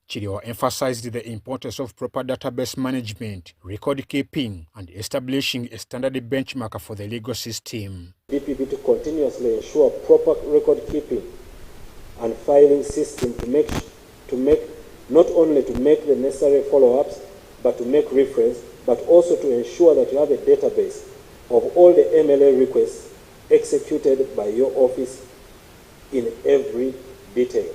Chiriwa emphasized the importance of proper database management, record keeping, and establishing a standard benchmark for the legal system. DPP to continuously ensure proper record keeping and filing system to make not only to make the necessary follow-ups, but to make reference, but also to ensure that you have a database of all the MLA requests executed by your office in every detail.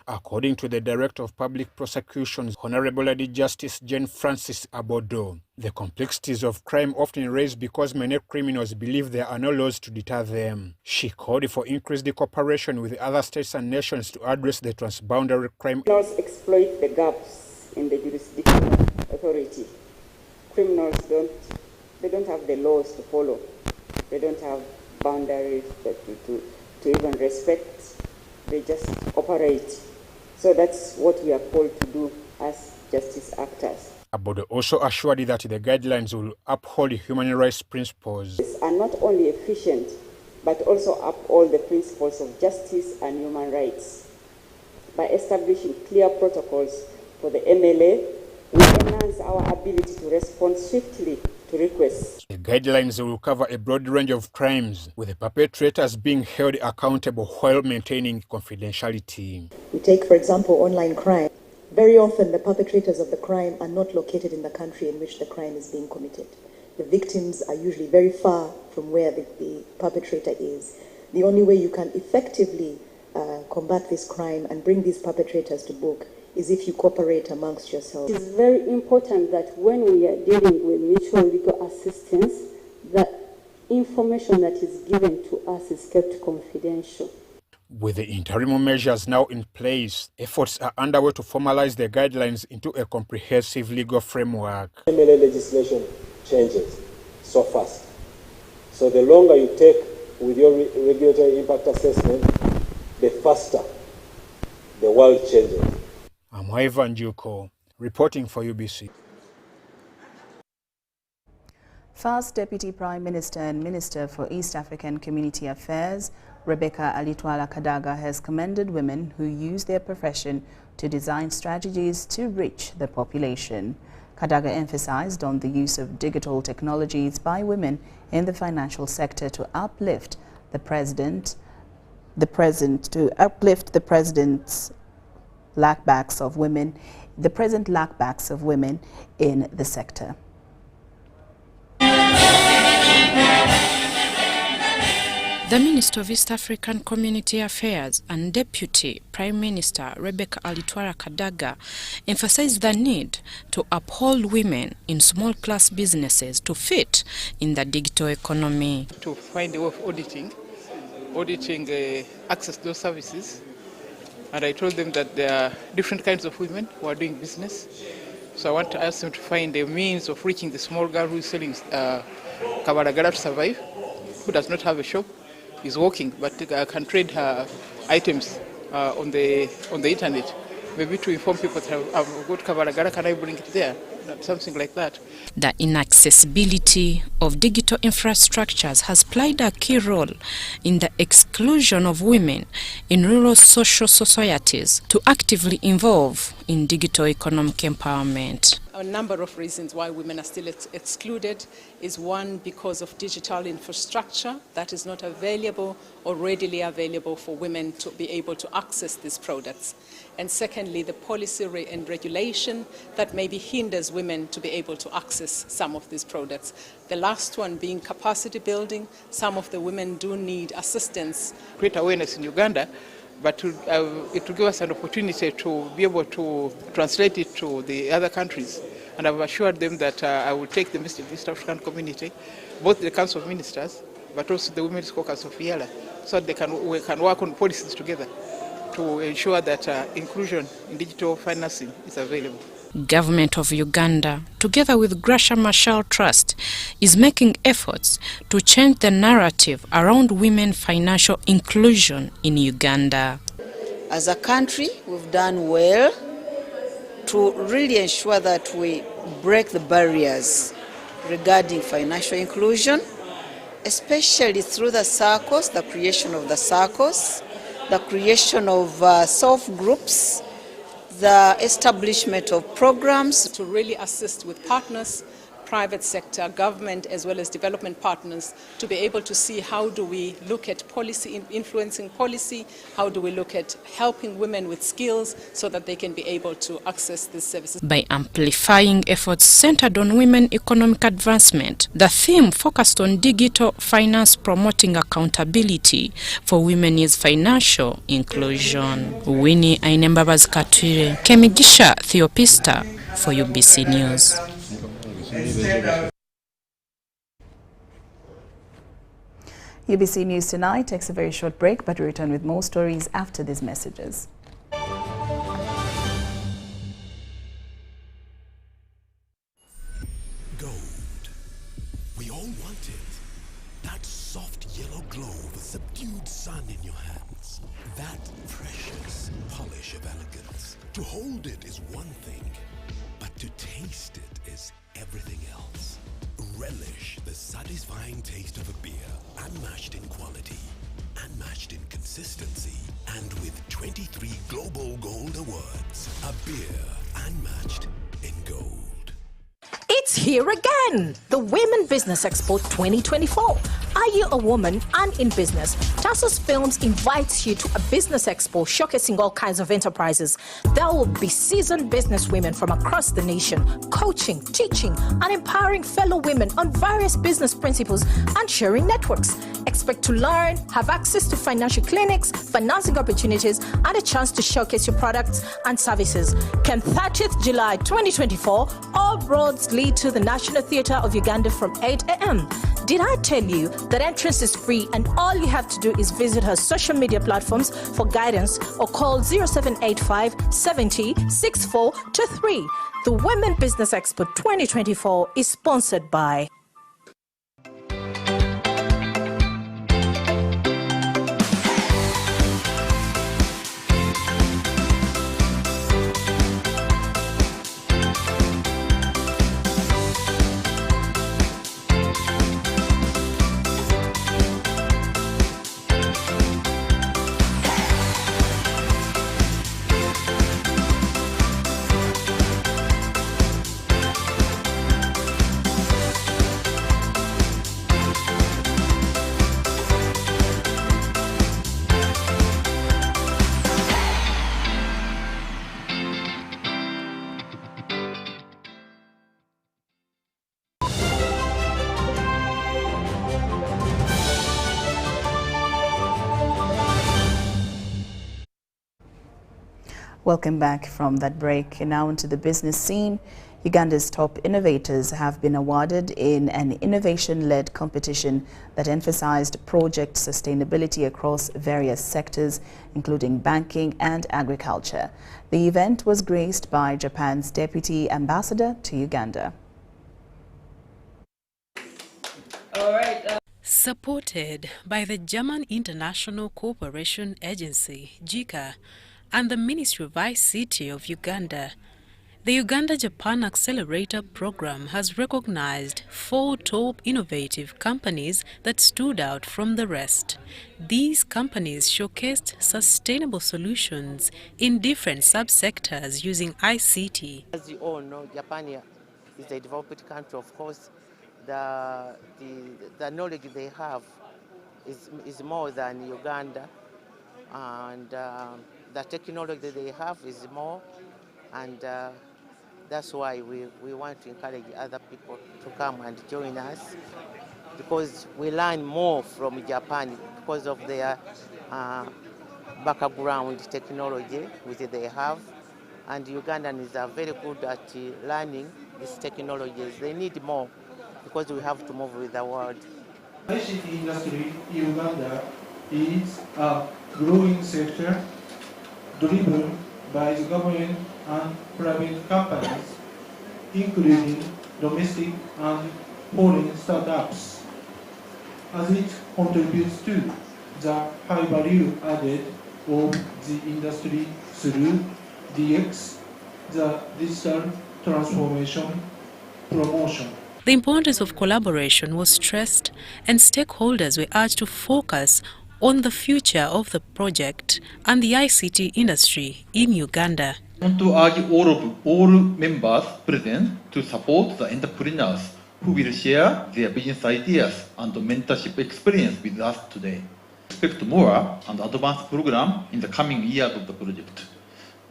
According to the Director of Public Prosecutions, Honorable Lady Justice Jane Francis Abodo, the complexities of crime often raised because many criminals believe there are no laws to deter them. She called for increased cooperation with other states and nations to address the transboundary crime. Criminals exploit the gaps in the jurisdictional authority. Criminals don't have the laws to follow. They don't have boundaries to even respect. They just operate. So that's what we are called to do as justice actors. Abodo also assured that the guidelines will uphold human rights principles. Are not only efficient, but also uphold the principles of justice and human rights. By establishing clear protocols for the MLA, we enhance our ability to respond swiftly to requests. The guidelines will cover a broad range of crimes, with the perpetrators being held accountable while maintaining confidentiality. We take, for example, online crime. Very often, the perpetrators of the crime are not located in the country in which the crime is being committed. The victims are usually very far from where the perpetrator is. The only way you can effectively combat this crime and bring these perpetrators to book is if you cooperate amongst yourselves. It is very important that when we are dealing with mutual legal assistance, that information that is given to us is kept confidential. With the interim measures now in place, efforts are underway to formalize the guidelines into a comprehensive legal framework. MLA legislation changes so fast. So the longer you take with your regulatory impact assessment, the faster the world changes. I'm Ivan Juko, reporting for UBC. First Deputy Prime Minister and Minister for East African Community Affairs, Rebecca Alitwala Kadaga, has commended women who use their profession to design strategies to reach the population. Kadaga emphasized on the use of digital technologies by women in the financial sector to uplift the president's lackbacks of women, the present lackbacks of women in the sector. The Minister of East African Community Affairs and Deputy Prime Minister Rebecca Alitwala Kadaga emphasized the need to uphold women in small class businesses to fit in the digital economy. To find a way of auditing access to those services. And I told them that there are different kinds of women who are doing business. So I want to ask them to find a means of reaching the small girl who is selling kabaragara to survive, who does not have a shop, is working, but can trade her items on the internet. Maybe to inform people that I've got kabaragara, can I bring it there? Something like that. The inaccessibility of digital infrastructures has played a key role in the exclusion of women in rural social societies to actively involve in digital economic empowerment. A number of reasons why women are still excluded is one, because of digital infrastructure that is not available or readily available for women to be able to access these products. And secondly, the policy and regulation that maybe hinders women to be able to access some of these products. The last one being capacity building. Some of the women do need assistance. Create awareness in Uganda, but it will give us an opportunity to be able to translate it to the other countries. And I've assured them that I will take the East African community, both the Council of Ministers, but also the Women's Caucus of Yala, so that we can work on policies together to ensure that inclusion in digital financing is available. Government of Uganda, together with Gracia Marshall Trust, is making efforts to change the narrative around women financial inclusion in Uganda. As a country, we've done well to really ensure that we break the barriers regarding financial inclusion, especially through the circles, the creation of the circles, the creation of self-groups, the establishment of programs. To really assist with partners, private sector, government, as well as development partners, to be able to see how do we look at policy, influencing policy, how do we look at helping women with skills so that they can be able to access these services. By amplifying efforts centered on women economic advancement, the theme focused on digital finance promoting accountability for women is financial inclusion. Winnie Ainembabazi Katwire, Kemigisha Theopista for UBC News. UBC News Tonight takes a very short break, but we return with more stories after these messages. Gold. We all want it. That soft yellow glow of a subdued sun in your hands. That precious polish of elegance. To hold it is one thing, but to taste it is everything else. Relish the satisfying taste of a beer, unmatched in quality, unmatched in consistency, and with 23 Global Gold Awards. A beer unmatched in gold. It's here again, the Women Business Expo 2024. Are you a woman and in business? Tassos Films invites you to a business expo showcasing all kinds of enterprises. There will be seasoned business women from across the nation, coaching, teaching, and empowering fellow women on various business principles and sharing networks. Expect to learn, have access to financial clinics, financing opportunities, and a chance to showcase your products and services. Come 30th July 2024, all roads lead to the National Theatre of Uganda from 8 a.m. Did I tell you that entrance is free and all you have to do is visit her social media platforms for guidance or call 0785 70 6423. The Women Business Expo 2024 is sponsored by Welcome back from that break. And now into the business scene. Uganda's top innovators have been awarded in an innovation-led competition that emphasized project sustainability across various sectors, including banking and agriculture. The event was graced by Japan's Deputy Ambassador to Uganda. Supported by the German International Cooperation Agency, JICA, and the Ministry of ICT of Uganda, the Uganda-Japan Accelerator Program has recognized 4 top innovative companies that stood out from the rest. These companies showcased sustainable solutions in different subsectors using ICT. As you all know, Japan is a developed country. Of course, the knowledge they have is more than Uganda, and the technology they have is more, and that's why we want to encourage other people to come and join us, because we learn more from Japan because of their background technology which they have, and Ugandans are very good at learning these technologies. They need more because we have to move with the world. The ICT industry in Uganda is a growing sector driven by the government and private companies, including domestic and foreign startups, as it contributes to the high value added of the industry through DX, the digital transformation promotion. The importance of collaboration was stressed, and stakeholders were urged to focus on the future of the project and the ICT industry in Uganda. I want to urge all members present to support the entrepreneurs who will share their business ideas and mentorship experience with us today. Expect more and advanced program in the coming years of the project.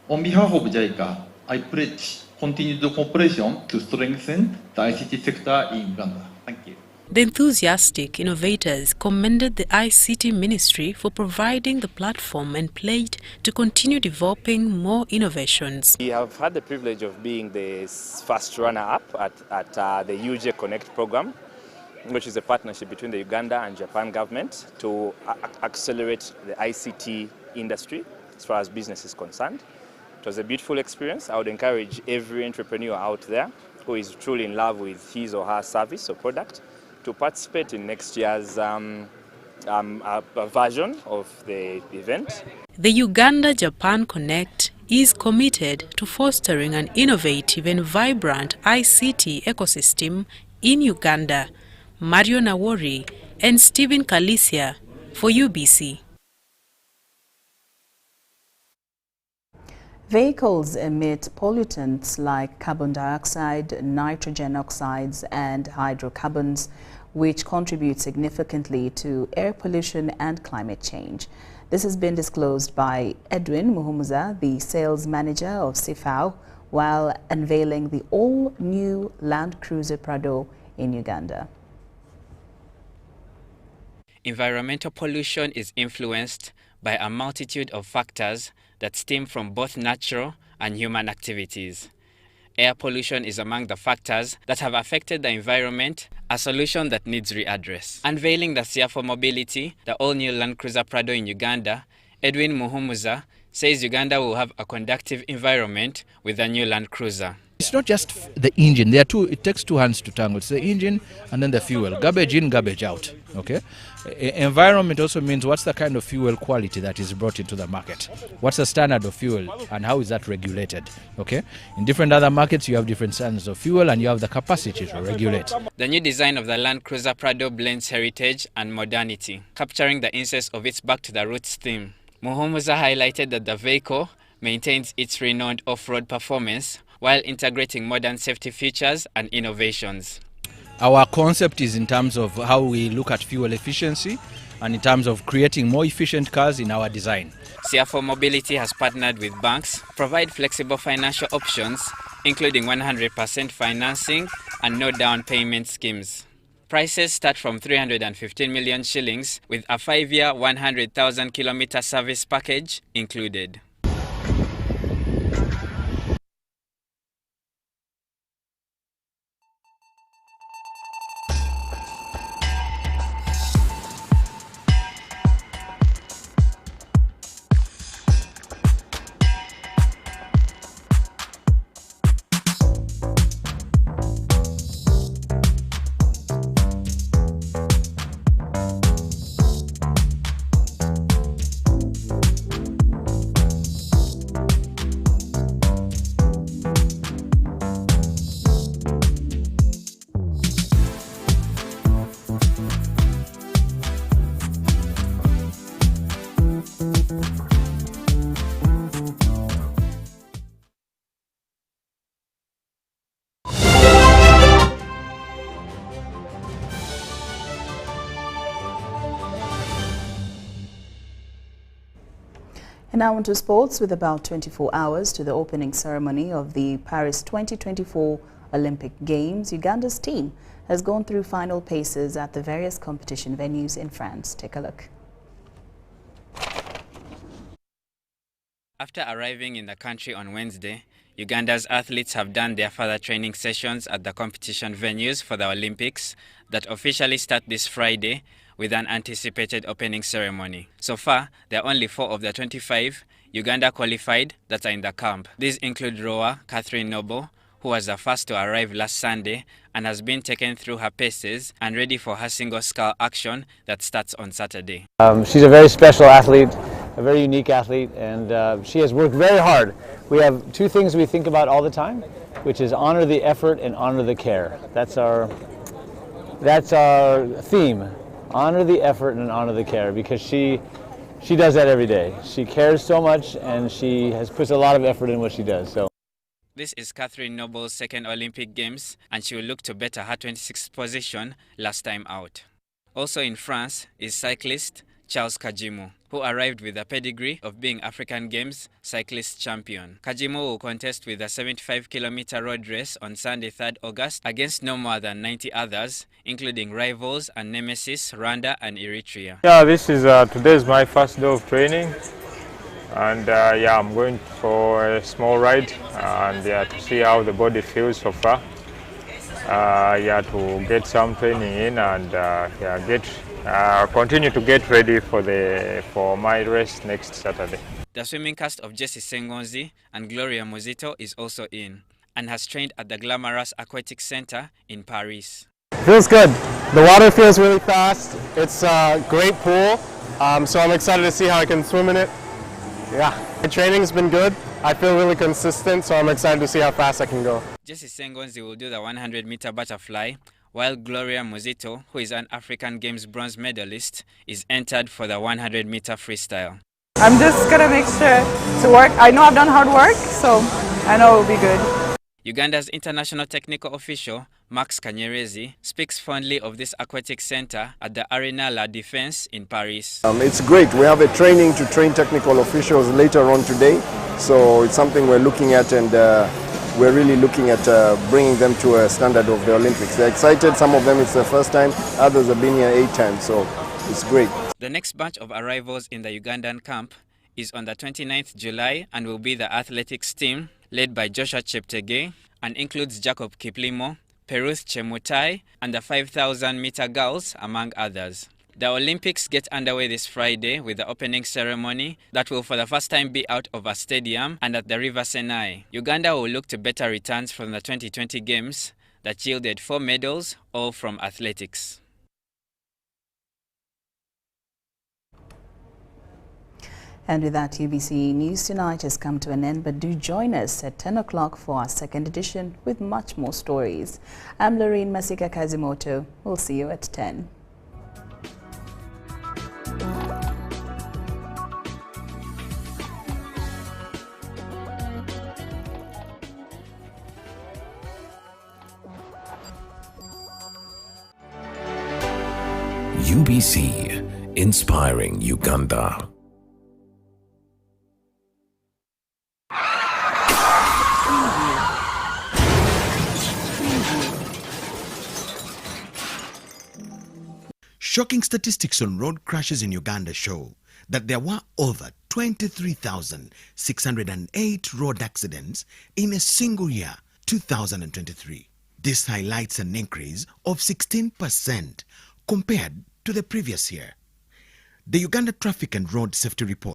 On behalf of JICA, I pledge continued cooperation to strengthen the ICT sector in Uganda. Thank you. The enthusiastic innovators commended the ICT Ministry for providing the platform and pledged to continue developing more innovations. We have had the privilege of being the first runner-up at the UJ Connect program, which is a partnership between the Uganda and Japan government to accelerate the ICT industry as far as business is concerned. It was a beautiful experience. I would encourage every entrepreneur out there who is truly in love with his or her service or product to participate in next year's version of the event. The Uganda-Japan Connect is committed to fostering an innovative and vibrant ICT ecosystem in Uganda. Mario Nawori and Stephen Kalisia for UBC. Vehicles emit pollutants like carbon dioxide, nitrogen oxides and hydrocarbons, which contribute significantly to air pollution and climate change. This has been disclosed by Edwin Muhumuza, the sales manager of CIFAO, while unveiling the all-new Land Cruiser Prado in Uganda. Environmental pollution is influenced by a multitude of factors that stem from both natural and human activities. Air pollution is among the factors that have affected the environment, a solution that needs readdress. Unveiling the CIFAO Mobility, the all-new Land Cruiser Prado in Uganda, Edwin Muhumuza says Uganda will have a conducive environment with the new Land Cruiser. It's not just the engine. There are two. It takes two hands to tangle. It's the engine and then the fuel. Garbage in, garbage out. Okay. Environment also means what's the kind of fuel quality that is brought into the market. What's the standard of fuel and how is that regulated? Okay. In different other markets, you have different standards of fuel and you have the capacity to regulate. The new design of the Land Cruiser Prado blends heritage and modernity, capturing the essence of its back to the roots theme. Muhumuza highlighted that the vehicle maintains its renowned off-road performance while integrating modern safety features and innovations. Our concept is in terms of how we look at fuel efficiency and in terms of creating more efficient cars in our design. CIFAO Mobility has partnered with banks, provide flexible financial options, including 100% financing and no down payment schemes. Prices start from 315 million shillings with a 5-year 100,000 kilometer service package included. And now on to sports. With about 24 hours to the opening ceremony of the Paris 2024 Olympic Games, Uganda's team has gone through final paces at the various competition venues in France. Take a look. After arriving in the country on Wednesday, Uganda's athletes have done their further training sessions at the competition venues for the Olympics that officially start this Friday with an anticipated opening ceremony. So far, there are only 4 of the 25 Uganda qualified that are in the camp. These include rower Catherine Noble, who was the first to arrive last Sunday and has been taken through her paces and ready for her single scull action that starts on Saturday. She's a very special athlete, a very unique athlete, and she has worked very hard. We have two things we think about all the time, which is honor the effort and honor the care. That's our theme, honor the effort and honor the care, because she does that every day. She cares so much, and she has put a lot of effort in what she does. So. This is Catherine Noble's second Olympic Games, and she will look to better her 26th position last time out. Also in France is cyclist Charles Kajimo, who arrived with a pedigree of being African Games cyclist champion. Kajimo will contest with a 75-kilometer road race on Sunday, 3rd August, against no more than 90 others, including rivals and nemesis Rwanda and Eritrea. Yeah, this is today is my first day of training. And yeah, I'm going for a small ride and yeah, to see how the body feels so far. Yeah, to get some training in and yeah, continue to get ready for my race next Saturday. The swimming cast of Jessie Sengonzi and Gloria Muzito is also in and has trained at the glamorous Aquatic Center in Paris. Feels good. The water feels really fast. It's a great pool, so I'm excited to see how I can swim in it. Yeah, my training's been good. I feel really consistent, so I'm excited to see how fast I can go. Jessie Sengonzi will do the 100-meter butterfly, while Gloria Muzito, who is an African Games bronze medalist, is entered for the 100-meter freestyle. I'm just going to make sure to work. I know I've done hard work, so I know it will be good. Uganda's international technical official, Max Kanyerezi, speaks fondly of this aquatic center at the Arena La Défense in Paris. It's great. We have a training to train technical officials later on today, so it's something we're looking at, and we're really looking at bringing them to a standard of the Olympics. They're excited. Some of them it's their first time, others have been here 8 times, so it's great. The next batch of arrivals in the Ugandan camp is on the 29th July and will be the athletics team led by Joshua Cheptegei and includes Jacob Kiplimo, Peruth Chemutai, and the 5,000-meter girls, among others. The Olympics get underway this Friday with the opening ceremony that will for the first time be out of a stadium and at the River Senai. Uganda will look to better returns from the 2020 Games that yielded 4 medals, all from athletics. And with that, UBC News Tonight has come to an end, but do join us at 10 o'clock for our second edition with much more stories. I'm Lauryn Masika Kazimoto. We'll see you at 10. UBC, inspiring Uganda. Shocking statistics on road crashes in Uganda show that there were over 23,608 road accidents in a single year, 2023. This highlights an increase of 16% compared to the previous year. The Uganda Traffic and Road Safety Report